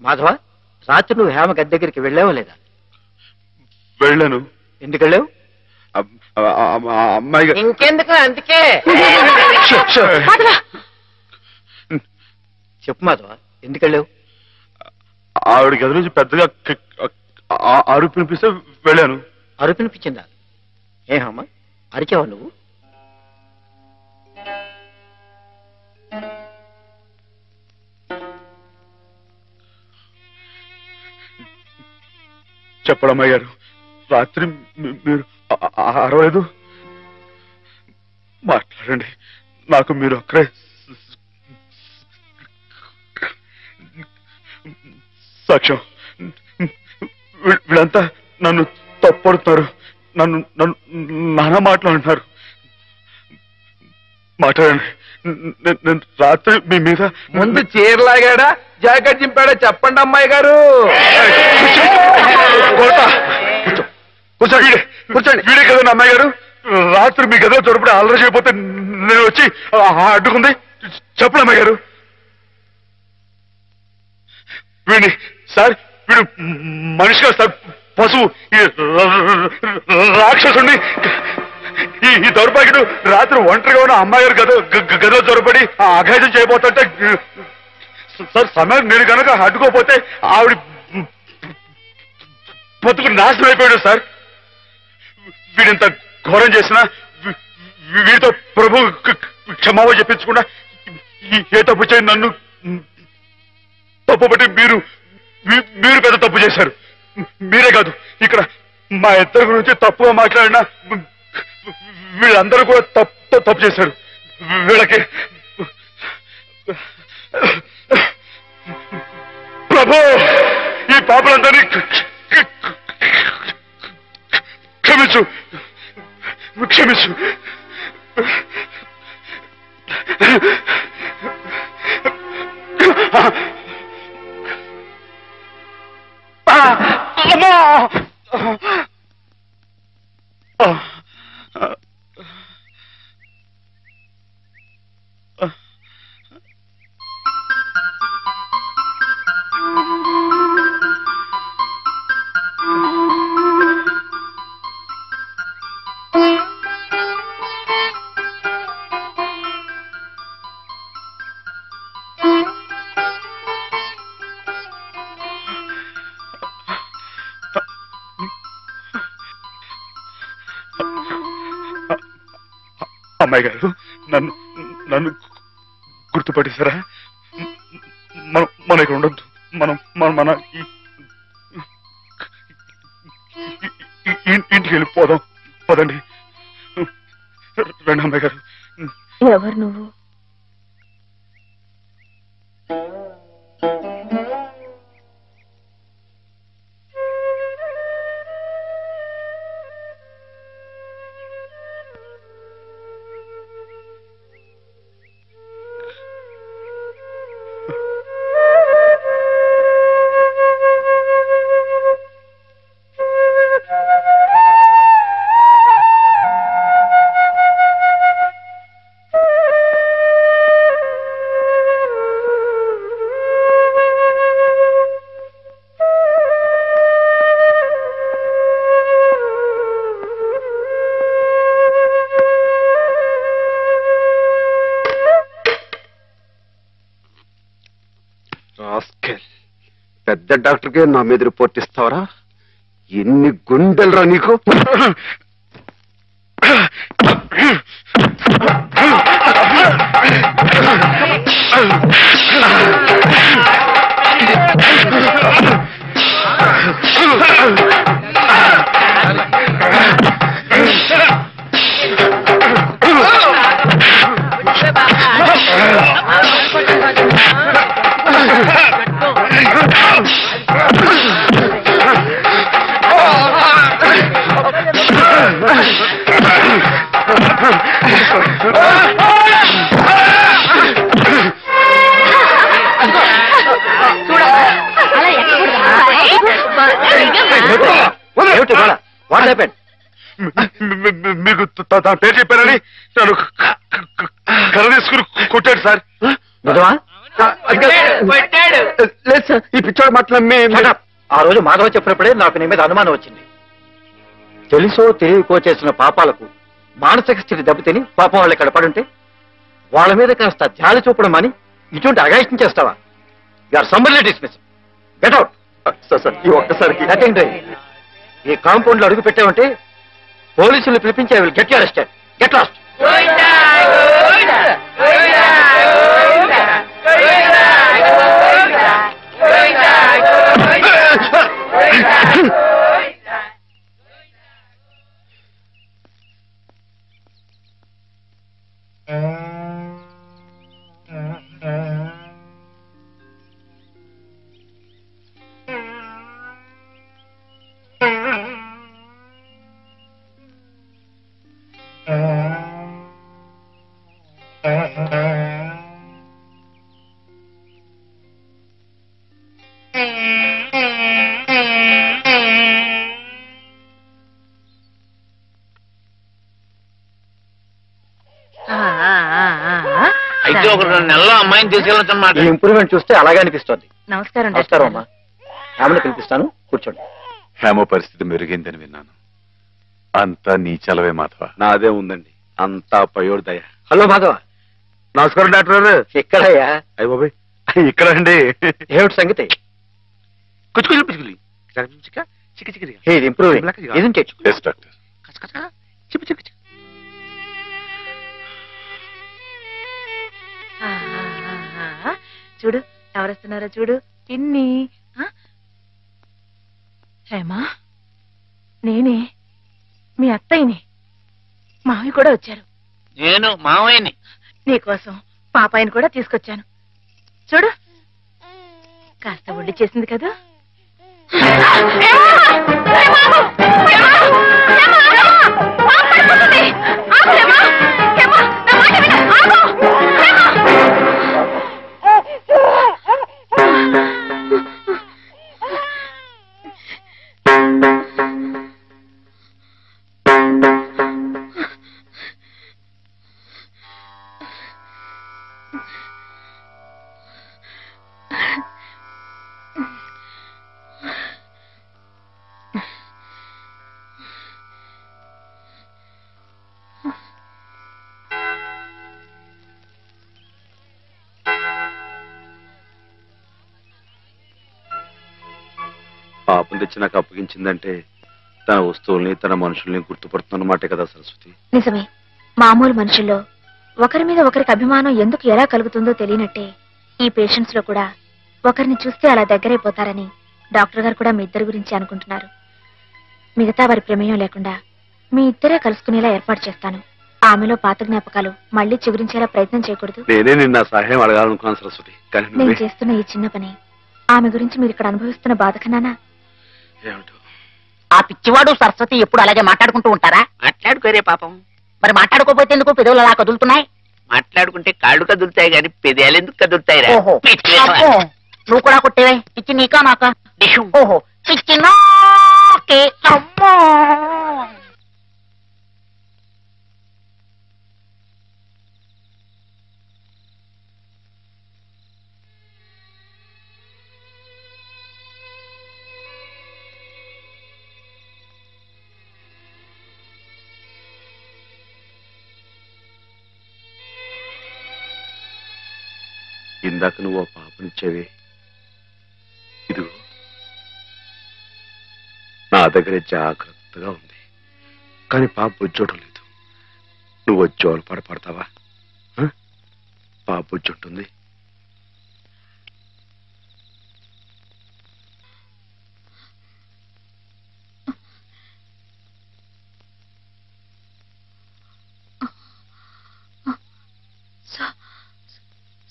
మాధవ, రాత్రి నువ్వు హేమ గది దగ్గరికి వెళ్ళావా లేదా? వెళ్ళాను. ఎందుకు వెళ్ళావు? అమ్మాయి ఇంకెందుకు, అందుకే. చెప్పు మాధవ, ఎందుకు వెళ్ళావు? ఆవిడ గది నుంచి పెద్దగా అరుపు వినిపిస్తే వెళ్ళాను. అరుపు వినిపించిందా? ఏమమ్మా, అరిచావా నువ్వు? చెప్పడమ్మాయి గారు, రాత్రి మీరు అరవలేదు. మాట్లాడండి, నాకు మీరు అక్కడే సాక్ష్యం. వీళ్ళంతా నన్ను తప్పడుతున్నారు, నన్ను నానా మాట్లాడుతున్నారు. మాట్లాడండి. నేను రాత్రి మీ మీద ముందు చీరలాగాడా జాకెట్ చింపాడా చెప్పండి అమ్మాయి గారు. కూర్చోండి, వీడే కదండి అమ్మాయి గారు. రాత్రి మీ గదిలో చొరపడి అల్లరి చేయకపోతే నేను వచ్చి అడ్డుకుంది. చెప్పండి అమ్మాయి గారు. వీడిని సార్, వీడు మనిషిగా సార్, పశువు, రాక్షసుని. ఈ దౌర్భాగ్యుడు రాత్రి ఒంటరిగా ఉన్న అమ్మాయి గారు గదిలో చొరపడి అఘాయితం చేయబోతుంటే సార్, సమయం నేను కనుక అడ్డుకోపోతే ఆవిడ బతుకు నాశనం అయిపోయాడు సార్. వీడింత ఘోరం చేసినా వీడితో ప్రభు క్షమాపణ చెప్పించకుండా ఏ తప్పు చేయండి నన్ను తప్పుపట్టి మీరు పెద్ద తప్పు చేశారు. మీరే కాదు, ఇక్కడ మా ఇద్దరి గురించి తప్పుగా మాట్లాడినా వీళ్ళందరూ కూడా తప్పు చేశారు. వీళ్ళకి ప్రభు ఈ పాపలందరినీ క్షమించు, క్షమించు. అమ్మా, అమ్మాయి గారు, నన్ను గుర్తుపట్టేశారా? మన ఇక్కడ ఉండొద్దు, మన ఇంటికి వెళ్ళిపోదాం. పదండి, రండి అమ్మాయి గారు. ఎవరు నువ్వు? పెద్ద డాక్టర్కే నా మీద రిపోర్ట్ ఇస్తావరా? ఎన్ని గుండెలరా నీకు? మీకు తన పేరు చెప్పారని నన్ను కర్ర తీసుకుని కొట్టాడు సార్. నిజమా? లేదు సార్, ఈ పిచ్చోడు మాట్లాడి ఆ రోజు మాధవ చెప్పినప్పుడే నాకు నీ మీద అనుమానం వచ్చింది. తెలుసో తెలియకో చేసిన పాపాలకు మానసిక స్థితి దెబ్బతిని పాపం వాళ్ళు ఇక్కడ పడుంటే వాళ్ళ మీద కాస్త జాలి చూపడం అని ఇటువంటి అగాయిత్యం చేస్తావా? You're summarily dismiss. Get out. Sir ఈ ఒక్కసారికి నథింగ్ డూయింగ్. ఈ కాంపౌండ్ లో అడుగు పెట్టామంటే పోలీసులు పిలిపించి I will get you arrested. Get lost. అయితే ఒక 2 నెలల్లో అమ్మాయిని తీసుకెళ్ళొచ్చన్నమాట. ఈ ఇంప్రూవ్మెంట్ చూస్తే అలాగే అనిపిస్తుంది. నమస్కారం. నమస్కారం అమ్మా. ఆమెను పిలిపిస్తాను, కూర్చోండి. హేమ పరిస్థితి మెరుగైందని విన్నాను. అంతా నీ చలవే మాధవ. నాదే ఉందండి, అంతా పయోడు దయ. హలో మాధవ. నమస్కారం డాక్టర్ గారు. ఎక్కడయ్యా? అయ్య బాబాయ్, ఇక్కడ అండి. ఏమిటి సంగతి? ఇది improving, isn't it? Yes, doctor. చూడు ఎవరొస్తున్నారో చూడు. పిన్ని. హేమా, నేనే మీ అత్తయ్యని. మావి కూడా వచ్చారు. నేను మావయ్యని. నీకోసం పాపాయిని కూడా తీసుకొచ్చాను. చూడు, కాస్త ఒళ్ళు చేసింది కదా. పాపం తెచ్చి నాకు అప్పగించిందంటే తన వస్తువుల్ని తన మనుషుల్ని గుర్తుపడుతున్నమాటే కదా సరస్వతి. నిజమే. మామూలు మనుషుల్లో ఒకరి మీద ఒకరికి అభిమానం ఎందుకు ఎలా కలుగుతుందో తెలియనట్టే ఈ పేషెంట్స్ లో కూడా ఒకరిని చూస్తే అలా దగ్గరైపోతారని డాక్టర్ గారు కూడా మీ ఇద్దరి గురించి అనుకుంటున్నారు. మిగతా వారి ప్రమేయం లేకుండా మీ ఇద్దరే కలుసుకునేలా ఏర్పాటు చేస్తాను. ఆమెలో పాత జ్ఞాపకాలు మళ్లీ చిగురించేలా ప్రయత్నం చేయకూడదు. నేనే నిన్న సహాయం అడగాలనుకున్నాను సరస్వతి, కానీ నేను చేస్తున్న ఈ చిన్న పని ఆమె గురించి మీరు ఇక్కడ అనుభవిస్తున్న బాధ కన్నానా? ఏమిటో ఆ పిచ్చివాడు సరస్వతి ఎప్పుడు అలాగే మాట్లాడుకుంటూ ఉంటారా? మాట్లాడుకోరే పాపం. మరి మాట్లాడుకోపోతే ఎందుకు పెదవులు అలా కదులుతున్నాయి? మాట్లాడుకుంటే కాళ్ళు కదులుతాయి గాని పెదాలు ఎందుకు కదులుతాయి? ఓహో, అబ్బో, నువ్వు కూడా కొట్టేవే. పిచ్చి నీకా నాకా? ఓహో, పిచ్చి నాకే. అమ్మో, ఇందాక నువ్వు ఆ పాపనిచ్చేవి, ఇదిగో నా దగ్గరే జాగ్రత్తగా ఉంది. కానీ పాప బొజ్జోటం లేదు. నువ్వు వచ్చి పడతావా? పాప బొజ్జుంటుంది.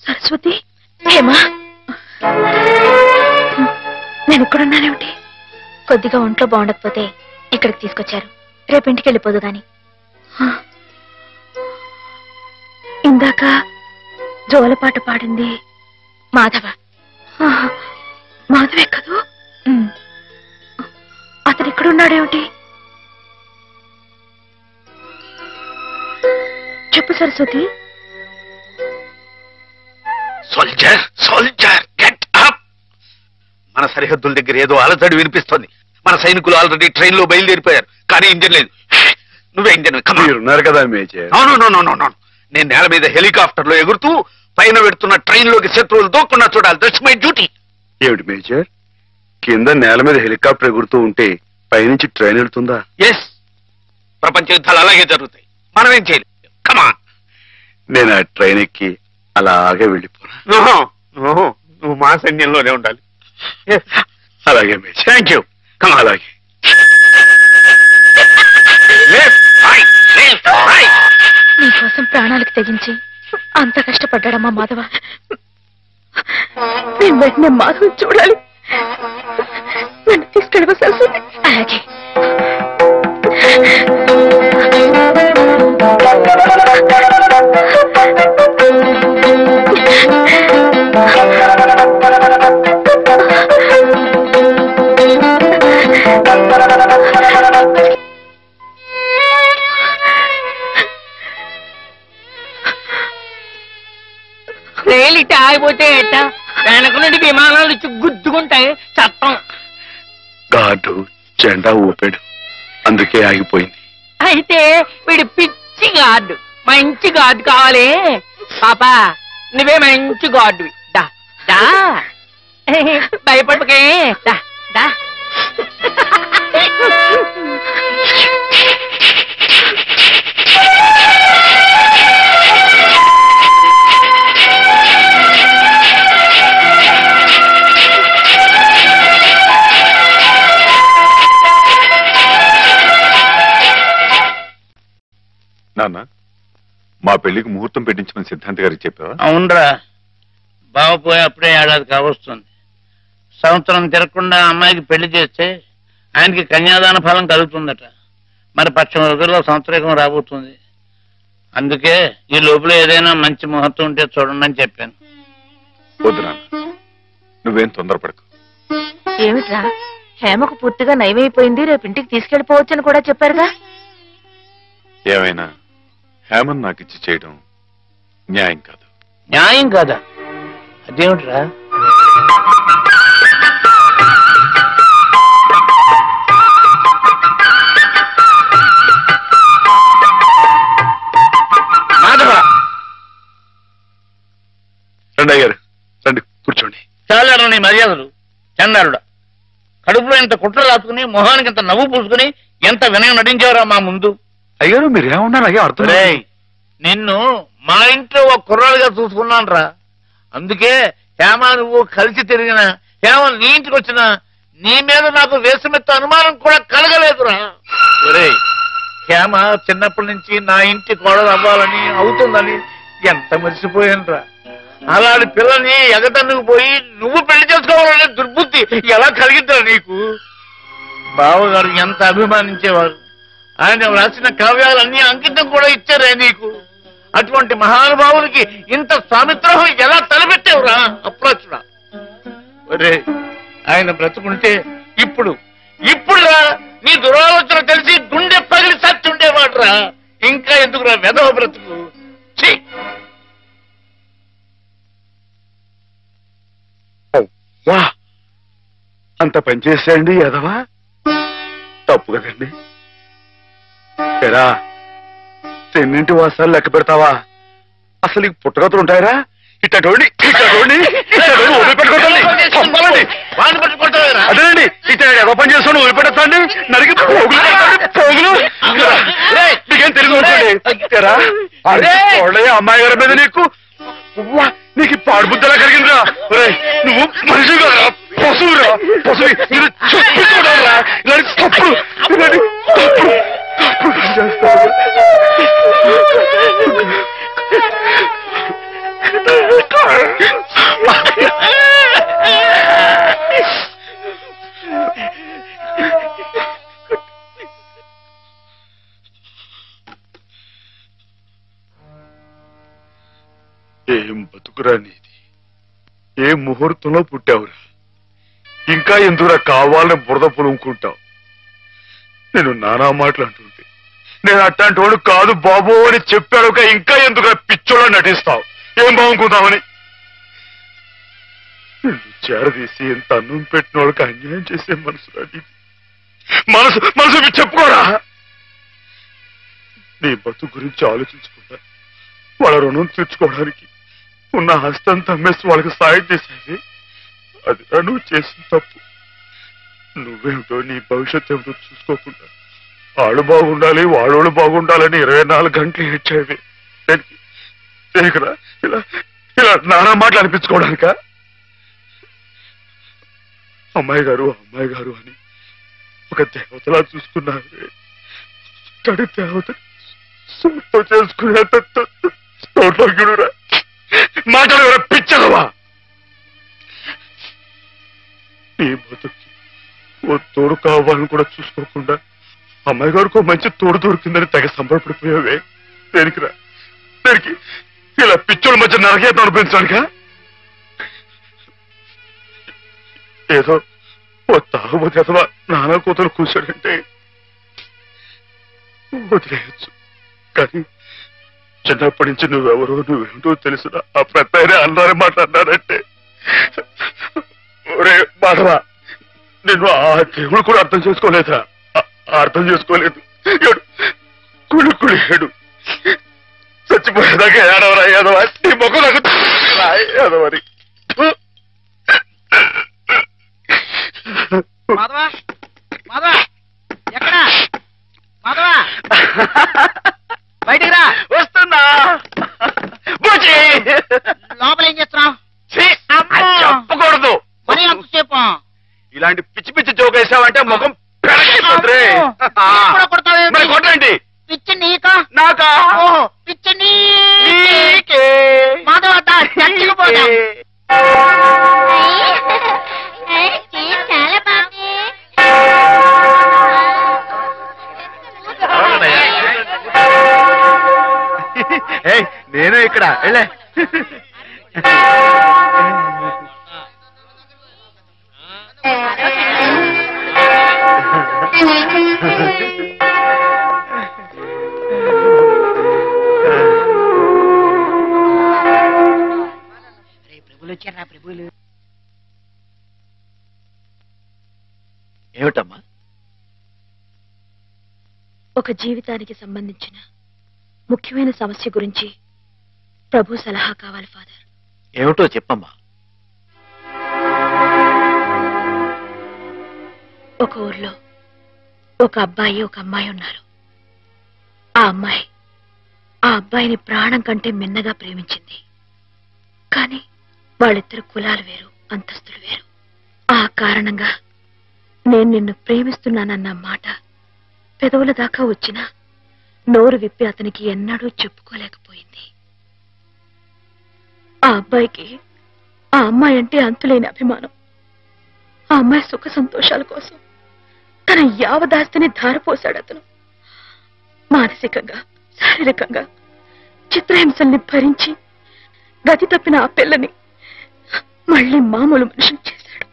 సరస్వతి, హేమా, నేను ఇక్కడున్నానేమిటి? కొద్దిగా ఒంట్లో బాగుండకపోతే ఇక్కడికి తీసుకొచ్చారు. రేపింటికి వెళ్ళిపోదు గాని. ఇందాక జోలపాట పాడింది మాధవ. మాధవే కదూ? అతను ఇక్కడున్నాడేమిటి? చెప్పు సరస్వతి. Soldier get up. మన సరిహద్దుల దగ్గర ఏదో అలజడి వినిపిస్తోంది. మన సైనికులు ఆల్రెడీ ట్రైన్ లో బయలుదేరిపోయారు, కానీ ఇంజన్ లేదు. నువ్వే ఇంజన్ ఉన్నారు కదా మేజర్. నేను నేల మీద హెలికాప్టర్ లో ఎగురుతూ పైన పెడుతున్న ట్రైన్ లోకి శత్రువులు దూకుండా చూడాలి. That's my duty. ఏమిటి మేజర్, కింద నేల మీద హెలికాప్టర్ ఎగురుతూ ఉంటే పైనుంచి ట్రైన్ వెళ్తుందా? ఎస్, ప్రపంచ యుద్ధాలు అలాగే జరుగుతాయి. మనం ఏం చేయలేం. కమాన్. నేను ఆ ట్రైన్ ఎక్కి అలాగే వెళ్ళిపోనా? నువ్వు మా సైన్యంలోనే ఉండాలి. అలాగే మేజర్. Thank you. కమాన్. అలాగే. నీకోసం ప్రాణాలకు తెగించి అంత కష్టపడ్డాడమ్మా మాధవ. నేను వెంటనే మాధవ్ చూడాలి. నన్ను తీసుకెళ్ళవలసి. అలాగే. రైలు ఇటు ఆగిపోతే ఎట్ట? వెనక నుండి విమానాలు ఇచ్చి గుద్దుకుంటాయి. చట్టం. గార్డు జెండా ఊపాడు, అందుకే ఆగిపోయింది. అయితే వీడు పిచ్చి గార్డు. మంచి గార్డు కావాలి. పాపా, నువ్వే మంచి గార్డు. దా దా, భయపడకే. దా దా. నాన్న, మా పెళ్లికి ముహూర్తం పెట్టించమని సిద్ధాంత్ గారికి చెప్పావా? అవునరా, బావ పోయి అప్పుడే ఏడాది కావస్తుంది. సంవత్సరం తిరగకుండా అమ్మాయికి పెళ్లి చేస్తే ఆయనకి కన్యాదాన ఫలం కలుగుతుందట. మరి పక్షం రోజుల్లో సంవత్సరం రాబోతుంది. అందుకే ఈ లోపల ఏదైనా మంచి ముహూర్తం ఉంటే చూడండి అని చెప్పాను. వద్దు నాన్న, నువ్వేం తొందరపడకు. ఏమిట్రా, హేమకు పూర్తిగా నయమైపోయింది, రేపు ఇంటికి తీసుకెళ్లిపోవచ్చని కూడా చెప్పారుగా. ఏమైనా హేమన్ నాకు ఇచ్చి చేయడం న్యాయం కాదు. న్యాయం కాదా? అదేమిట్రా? రండి అయ్యారు, రండి కూర్చోండి. చాలారా నీ మర్యాదలు. చండారుడా, కడుపులో ఇంత కుట్ర రాసుకుని మొహానికి ఇంత నవ్వు పూసుకుని ఎంత వినయం నటించారా మా ముందు. అయ్యారు మీరు ఏమన్నారు అయ్యా? అర్థం నిన్ను మా ఇంట్లో ఒక కుర్రాలుగా చూసుకున్నాను రా. అందుకే హేమ నువ్వు కలిసి తిరిగిన, హేమ నీ ఇంటికి వచ్చినా నీ మీద నాకు వేసమెత్త అనుమానం కూడా కలగలేదురా. ఒరేయ్, హేమ చిన్నప్పటి నుంచి నా ఇంటి కోడలు అవ్వాలని అవుతుందని ఎంత మర్చిపోయాను రా. అలాంటి పిల్లని ఎగతన్నుకు పోయి నువ్వు పెళ్లి చేసుకోవాలనే దుర్బుద్ధి ఎలా కలిగిద్దా నీకు? బావగారు ఎంత అభిమానించేవారు. ఆయన రాసిన కావ్యాలన్నీ అంకితం కూడా ఇచ్చారే నీకు. అటువంటి మహానుభావులకి ఇంత స్వామిత్రోహం ఎలా తలపెట్టావురా అప్రాచుడా? ఒరే, ఆయన బ్రతుకుంటే ఇప్పుడు రా నీ దురాలోచన తెలిసి గుండె పగిలి సచ్చుండేవాడు రా. ఇంకా ఎందుకురా వెధవ బ్రతుకు? వా, అంత పనిచేసేయండి ఎదవా, తప్పు కదండి. ఎరా, తెన్నింటి వాసాలు లెక్క పెడతావా? అసలు ఈ పుట్టగతులు ఉంటాయరా? ఇట్టండి అదేనండి, ఇట్ట ఏదో పని చేస్తాను వదిలిపెట్టండి. నరికి పోగులు నీకేం తెలుగు అమ్మాయి గారి మీద నీకు నీకు పాడుబుద్ధలా కలిగిందిరా. నువ్వు మనిషి కాదురా, పశువురా, పశువు. మీరు చెప్పుకోవడారా ఇలాంటి తప్పుడు చేస్తారు. ఏం బతుకురా నీది? ఏ ముహూర్తంలో పుట్టావురా? ఇంకా ఎందుకురా కావాలని బురద పులుముకుంటావు? నేను నానా మాట్లాడుతుంటే నేను అట్లాంటి వాడు కాదు బాబు అని చెప్పాడు. ఇంకా ఎందుకురా పిచ్చోళ్ళ నటిస్తావు? ఏం బాగుంకుందామని? నిన్ను చేరదీసి ఎంత అన్నం పెట్టిన వాళ్ళకి అన్యాయం చేసే మనసు అది. మనసు మనసు చెప్పుకోరా. నీ బతుకు గురించి ఆలోచించకుండా వాళ్ళ రుణం తీర్చుకోవడానికి ఉన్న హస్తం తమ్మేసి వాళ్ళకి సాయం చేసేది అది నువ్వు చేసిన తప్పు. నువ్వేమిటో నీ భవిష్యత్తు ఏమిటో చూసుకోకుండా వాళ్ళు బాగుండాలి వాళ్ళోళ్ళు బాగుండాలని 24 గంటలు ఏడ్చేవి. ఇలా ఇలా నానా మాటలు అనిపించుకోవడానిక? అమ్మాయి గారు అని ఒక దేవతలా చూసుకున్నావే. తడి దేవత చేసుకునేంత గిడురా మాటలు పిచ్చలవా? నీ బతుకి ఓ తోడు కావాలని కూడా చూసుకోకుండా అమ్మాయి గారికి మంచి తోడు దొరికిందని తెగ సంబరపడిపోయావే. దేనికిరా? దేనికి? ఇలా పిచ్చోళ్ళ మధ్య నరకేతం అనిపించడానిక? ఏదో ఓ తాగుబోతే అథవా నానా కూతురు కూర్చోడంటే వదిలేయచ్చు. కానీ చిన్నప్పటి నుంచి నువ్వెవరో నువ్వేంటో తెలుసునా ఆ పెద్ద అన్నారే మాట్లాడినారంటే ఒరే మాధవా, నిన్ను ఆ దేవుడు కూడా అర్థం చేసుకోలేదా? అర్థం చేసుకోలేదు. కుళ్ళు ఏడు చచ్చిపోయేదాకా ఏడవరా ఏదవా నీ మొక్కలు ఏదవరి. మాధవా మాధవా ఎక్కడా? మాధవా బయటికి రా. వస్తున్నా. లోపల ఏం చేస్తున్నావు? చెప్పకూడదు. మరి అంతసేపు ఇలాంటి పిచ్చి పిచ్చి జోక్ వేసావంటే ముఖం మరి కొట్టండి. పిచ్చి నీకా నాకా? పిచ్చి నీకే. మాధవ చచ్చిపోతా. చాలా బాగుంది. నేను ఇక్కడ వెళ్ళే. ప్రభులు వచ్చారా? ప్రభులు ఏమిటమ్మా? ఒక జీవితానికి సంబంధించిన ముఖ్యమైన సమస్య గురించి ప్రభు సలహా కావాలి ఫాదర్. ఏమిటో చెప్పమ్మా. ఒక ఊర్లో ఒక అబ్బాయి ఒక అమ్మాయి ఉన్నారు. ఆ అమ్మాయి ఆ అబ్బాయిని ప్రాణం కంటే మిన్నగా ప్రేమించింది. కానీ వాళ్ళిద్దరు కులాలు వేరు, అంతస్తులు వేరు. ఆ కారణంగా నేను నిన్ను ప్రేమిస్తున్నానన్న మాట పెదవుల దాకా వచ్చినా నోరు విప్పి అతనికి ఎన్నడూ చెప్పుకోలేకపోయింది. ఆ అబ్బాయికి ఆ అమ్మాయి అంటే అంతులేని అభిమానం. ఆ అమ్మాయి సుఖ సంతోషాల కోసం తన యావదాస్తిని ధారపోశాడు అతను. మానసికంగా శారీరకంగా చిత్రహింసల్ని భరించి గతి తప్పిన ఆ పిల్లని మళ్ళీ మామూలు మనిషిని చేశాడు.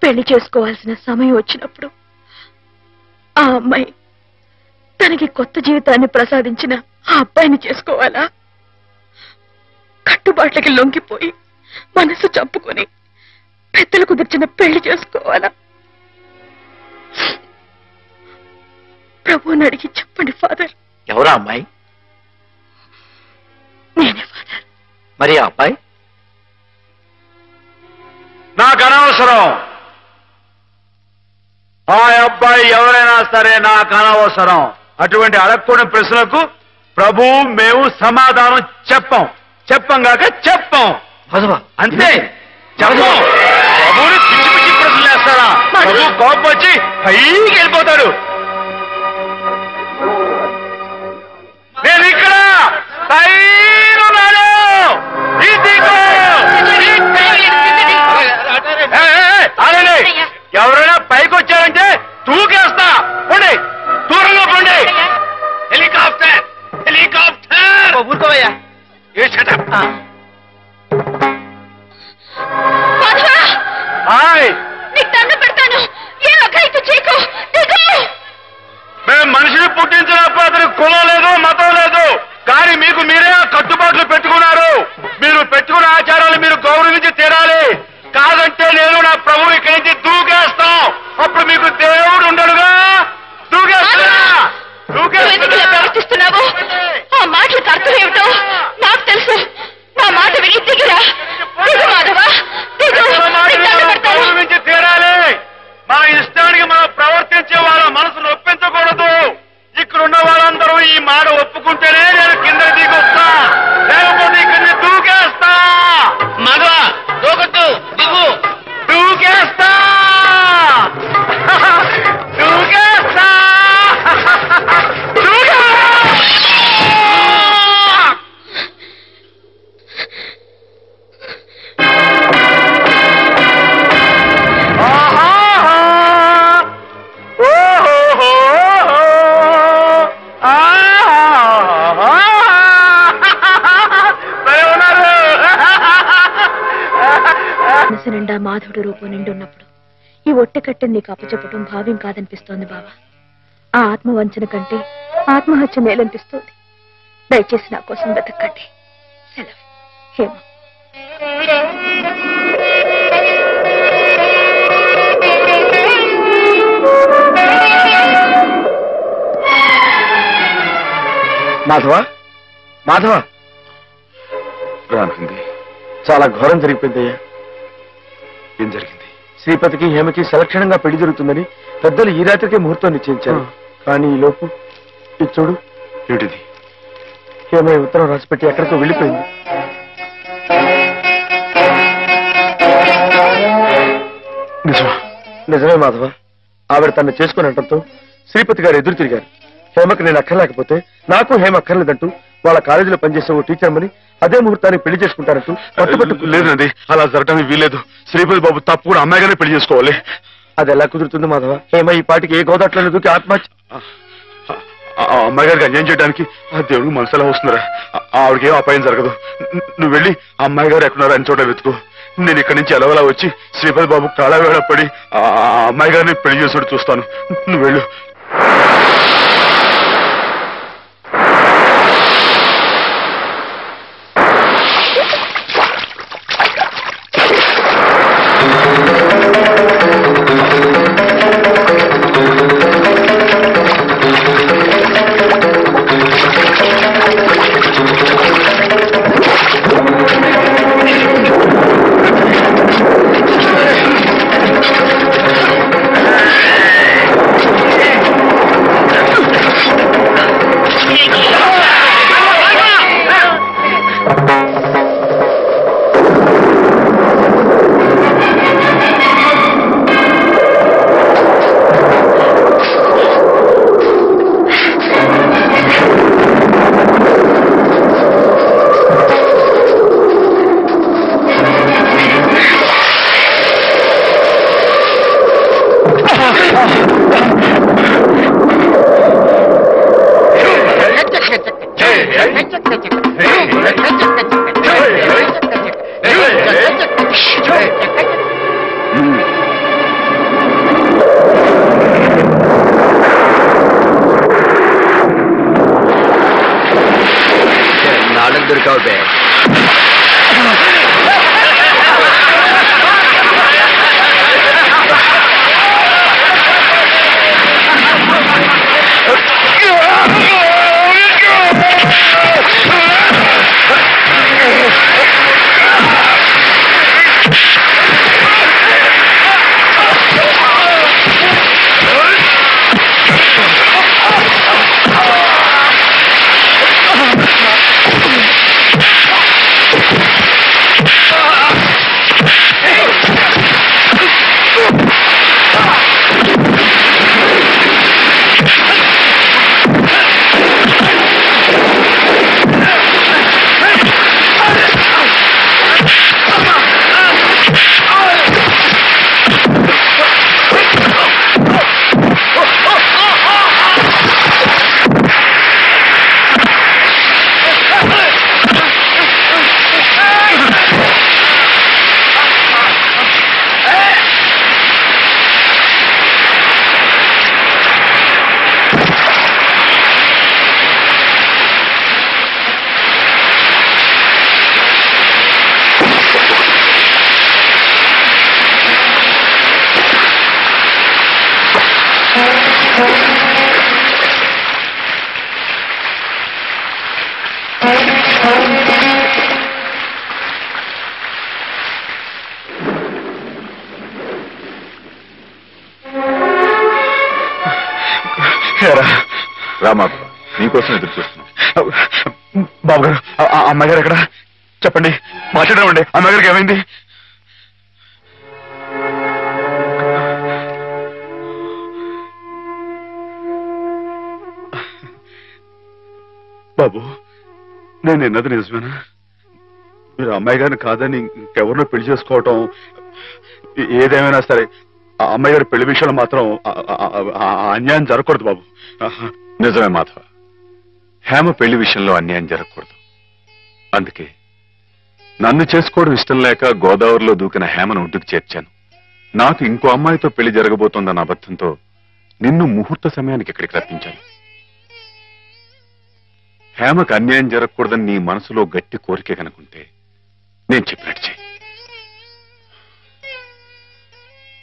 పెళ్లి చేసుకోవాల్సిన సమయం వచ్చినప్పుడు ఆ అమ్మాయి తనకి కొత్త జీవితాన్ని ప్రసాదించిన ఆ అబ్బాయిని చేసుకోవాలా? కట్టుబాట్లకి లొంగిపోయి మనసు చంపుకొని పెద్దలు కుదిర్చిన పెళ్లి చేసుకోవాలా? ప్రభువుని అడిగి చెప్పండి ఫాదర్. ఎవరా అమ్మాయి? నేనే ఫాదర్. మరి ఆ అబ్బాయి? నాకు అనవసరం. ఆ అబ్బాయి ఎవరైనా సరే నాకు అనవసరం. అటువంటి అడగకూడని ప్రశ్నలకు ప్రభు మేము సమాధానం చెప్పంగాక చెప్పం. అంతే. చెప్పం. ప్రభుని పిచ్చి పిచ్చి ప్రశ్నలు వేస్తారా? ప్రభు కోపం వచ్చి పైకి వెళ్ళిపోతాడు. నేను ఇక్కడ ఎవరైనా పైకి వచ్చారంటే తూకేస్తా. పోండి, దూరంగా పోండి. Helicopter helicopter. ఊరుకోవయ్యా. మేము మనిషిని పుట్టించినప్పుడు అతనికి కులం లేదు, మతం లేదు. కానీ కానీ మీకు మీరే కట్టుబాట్లు పెట్టుకున్నారు. మీరు పెట్టుకున్న ఆచారాలు మీరు గౌరవించి తీరాలి. కాదంటే నేను నా ప్రభు ఇక్కడి నుంచి దూకేస్తాం. అప్పుడు మీకు దేవుడు ఉండడుగా. ప్రవర్తిస్తున్నావు. ఆ మాటలకు అర్థం ఏమిటో నాకు తెలుసు. నా మాట విని దిగిరా మాధవా. గౌరవించి తీరాలి. మన ఇష్టానికి మనం ప్రవర్తించే వాళ్ళ మనసును ఒప్పించకూడదు. ఇక్కడున్న వాళ్ళందరూ ఈ మాట ఒప్పుకుంటేనే నేను కింద దిగొస్తా, లేకపోతే ఇక్కడిని దూకేస్తా. మగవా దూకొద్దు, దిగు. దూకేస్తా దూకేస్తా. మనసు నిండా మాధవుడు రూపం నిండున్నప్పుడు ఈ ఒట్టె కట్టె నీకు అప్పచెప్పటం భావ్యం కాదనిపిస్తోంది బావా. ఆ ఆత్మవంచన కంటే ఆత్మహత్య మేలనిపిస్తోంది. దయచేసి నా కోసం వెతక్కండి. సెలవు. హేమ. మాధవ, మాధవ, రానుంది. చాలా ఘోరం జరిగిపోయిందయ్యా. ఏం జరిగింది? శ్రీపతికి హేమకి సలక్షణంగా పెళ్లి జరుగుతుందని పెద్దలు ఈ రాత్రికే ముహూర్తం నిశ్చయించారు. కానీ ఈ లోపు ఇది చూడు. ఏమిటిది? హేమ ఉత్తరం రాసిపెట్టి ఎక్కడికో వెళ్ళిపోయింది. నిజమా? నిజమే మాధవ. ఆవిడ తను చేసుకుని అనడంతో శ్రీపతి గారు ఎదురు తిరిగారు. హేమకి నేను అక్కర్లేకపోతే నాకు హేమ అక్కర్లేదంటూ వాళ్ళ కాలేజీలో పనిచేసే ఓ టీచర్మని అదే ముహూర్తానికి పెళ్లి చేసుకుంటారంటూ పట్టుబట్టు. లేదండి, అలా జరగడానికి వీలేదు. శ్రీపతి బాబు తప్పు కూడా అమ్మాయిగానే పెళ్లి చేసుకోవాలి. అది ఎలా కుదురుతుంది మాధవ? హేమ ఈ పాటికి ఏ గోదాట్లను దూకి ఆత్మహత్య. అమ్మాయి గారికి అన్యాయం చేయడానికి ఆ దేవుడికి మనసు ఎలా వస్తుందిరా? ఆవిడకి ఏం అపాయం జరగదు. నువ్వు వెళ్ళి అమ్మాయి గారు ఎక్కడున్నారో అని చోట వెతుకు. నేను ఇక్కడి నుంచి ఎలవలా వచ్చి శ్రీపతి బాబు కాళవేళ పడి ఆ అమ్మాయి గారిని పెళ్లి చేసుడు చూస్తాను. నువ్వు వెళ్ళు. రామాధవ నీకోసం ఎదురు చూస్తున్నాం. బాబు గారు అమ్మాయి గారు ఎక్కడ చెప్పండి, మాట్లాడమండి. అమ్మాయి గారికి ఏమైంది? బాబు నేను విన్నది నిజమేనా? మీరు అమ్మాయి గారిని కాదని ఇంకెవరినో పెళ్లి చేసుకోవటం, ఏదేమైనా సరే ఆ అమ్మాయి గారి పెళ్లి విషయంలో మాత్రం అన్యాయం జరగకూడదు బాబు. నిజమే మాధవ, హేమ పెళ్లి విషయంలో అన్యాయం జరగకూడదు. అందుకే నన్ను చేసుకోవడం ఇష్టం లేక గోదావరిలో దూకిన హేమను ఒడ్డుకు చేర్చాను. నాకు ఇంకో అమ్మాయితో పెళ్లి జరగబోతోందన్న అబద్ధంతో నిన్ను ముహూర్త సమయానికి ఇక్కడికి రప్పించాను. హేమకు అన్యాయం జరగకూడదని నీ మనసులో గట్టి కోరిక కనుకుంటే నేను చెప్పినట్టు చెయ్యి.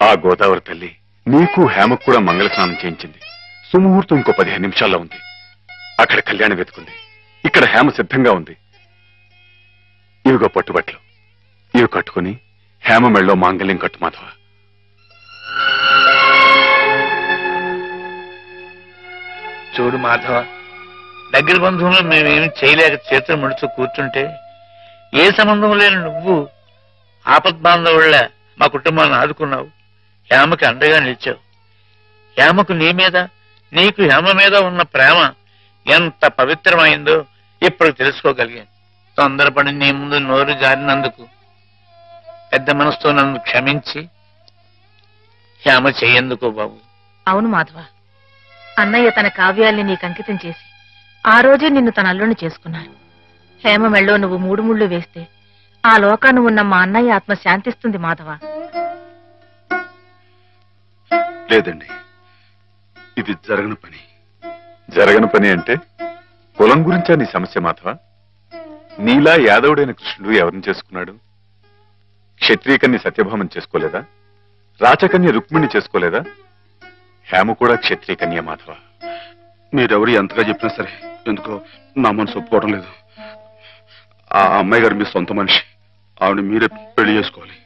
ఆ గోదావరి తల్లి నీకు హేమకు కూడా మంగళ స్నానం చేయించింది. సుముహూర్తం ఇంకో 15 నిమిషాల్లో ఉంది. అక్కడ కళ్యాణం వెతుకుంది, ఇక్కడ హేమ సిద్ధంగా ఉంది. ఇవిగో పట్టుబట్లు, ఇవి కట్టుకుని హేమ మెళ్ళో మాంగళ్యం కట్టు మాధవ. చూడు మాధవ, దగ్గర బంధువులు మేమేమి చేయలేక చేతులు ముడుచు కూర్చుంటే ఏ సంబంధం లేని నువ్వు ఆపద్బాంధవుళ్ళ మా కుటుంబాన్ని ఆదుకున్నావు. హేమకి అండగా నిలిచావు. హేమకు నీ మీద, నీకు హేమ మీద ఉన్న ప్రేమ ఎంత పవిత్రమైందో ఇప్పుడు తెలుసుకోగలిగాను. తొందరపడి నీ ముందు నోరు జారినందుకు పెద్ద మనసుతో నన్ను క్షమించి హేమ చెయ్యేందుకు బాబు. అవును మాధవ, అన్నయ్య తన కావ్యాల్ని నీకు అంకితం చేసి ఆ రోజే నిన్ను తన అల్లుని చేసుకున్నాను. హేమ మెళ్ళో నువ్వు 3 ముళ్ళు వేస్తే ఆ లోకాన్ని ఉన్న మా అన్నయ్య ఆత్మ శాంతిస్తుంది మాధవ. లేదండి, ఇది జరగని పని. జరగని పని అంటే కులం గురించా నీ సమస్య మాధవ? నీలా యాదవుడైన కృష్ణుడు ఎవరిని చేసుకున్నాడు? క్షత్రియకన్య సత్యభామని చేసుకోలేదా? రాచకన్య రుక్మిణి చేసుకోలేదా? హేమ కూడా క్షత్రియకన్య మాధవ. మీరెవరు ఎంతగా చెప్పినా సరే ఎందుకో నా మనసు ఒప్పుకోవడం లేదు. ఆ అమ్మాయి గారు మీ సొంత మనిషి, ఆవిడ మీరే పెళ్లి చేసుకోవాలి.